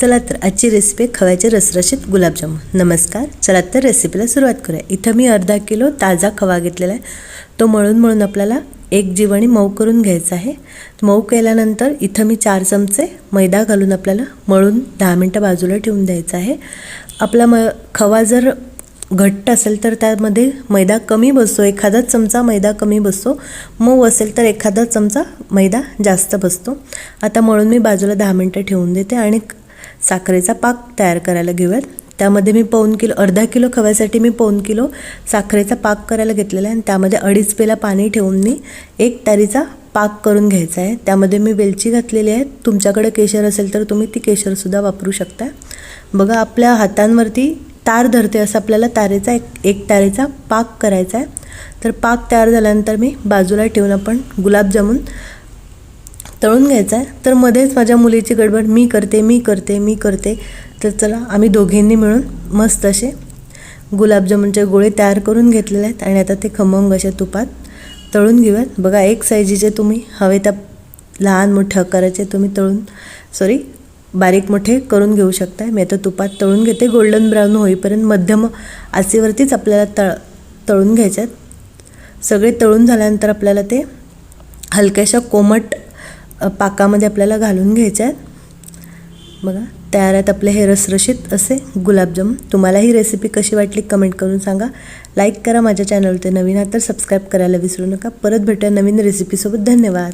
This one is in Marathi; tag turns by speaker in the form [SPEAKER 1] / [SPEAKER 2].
[SPEAKER 1] चला तर आजची रेसिपी आहे खव्याचे रसरशीत गुलाबजामुन। नमस्कार, चला तर रेसिपीला सुरुवात करूया। इथं मी अर्धा किलो ताजा खवा घेतलेला आहे। तो मळून आपल्याला एक जीवणी मऊ करून घ्यायचा आहे। मऊ केल्यानंतर इथं मी 4 चमचे मैदा घालून आपल्याला मळून 10 मिनिटं बाजूला ठेवून द्यायचा आहे। आपला खवा जर घट्ट असेल तर त्यामध्ये मैदा कमी बसतो, एखादा चमचा मैदा कमी बसतो। मऊ असेल तर एखादा चमचा मैदा जास्त बसतो। आता मळून मी बाजूला 10 मिनिटं ठेवून देते आणि साखरेचा पाक तयार करायला घेऊयात। त्यामध्ये मी अर्धा किलो खव्यासाठी मी 1.5 किलो साखरेचा पाक करायला घेतलेला आहे आणि त्यामध्ये 2.5 पेला पाणी ठेवून मी 1 तारीचा पाक करून घ्यायचा आहे। त्यामध्ये मी वेलची घातलेली आहे। तुमच्याकडे केशर असेल तर तुम्ही ती केशर सुद्धा वापरू शकता। बघा, आपल्या हातांवरती तार धरते असं आपल्याला एक तारेचा पाक करायचा आहे। तर पाक तयार झाल्यानंतर मी बाजूला ठेवून आपण गुलाबजामुन तळून घ्यायचा आहे। तर मध्येच माझ्या मुलीची गडबड, मी करते। तर चला, आम्ही दोघींनी मिळून मस्त असे गुलाबजामुनचे गोळे तयार करून घेतलेले आहेत आणि आता ते खमंग अशा तुपात तळून घेऊयात। बघा, एक साईजीचे तुम्ही हवे त्या लहान मोठे आकाराचे तुम्ही बारीक मोठे करून घेऊ शकता। मी आता तुपात तळून घेते। गोल्डन ब्राऊन होईपर्यंत मध्यम आचेवरतीच आपल्याला तळून घ्यायचे आहेत। सगळे तळून झाल्यानंतर आपल्याला ते हलक्याशा कोमट पाकामध्ये आपल्याला घालून घ्यायचे आहेत। बघा, तयार आहेत आपले हे रसरशीत असे गुलाबजामुन। तुम्हाला ही रेसिपी कशी वाटली कमेंट करून सांगा। लाईक करा, माझ्या चॅनलवर नवीन आहात तर सबस्क्राईब करायला विसरू नका। परत भेटूया नवीन रेसिपीसोबत। धन्यवाद।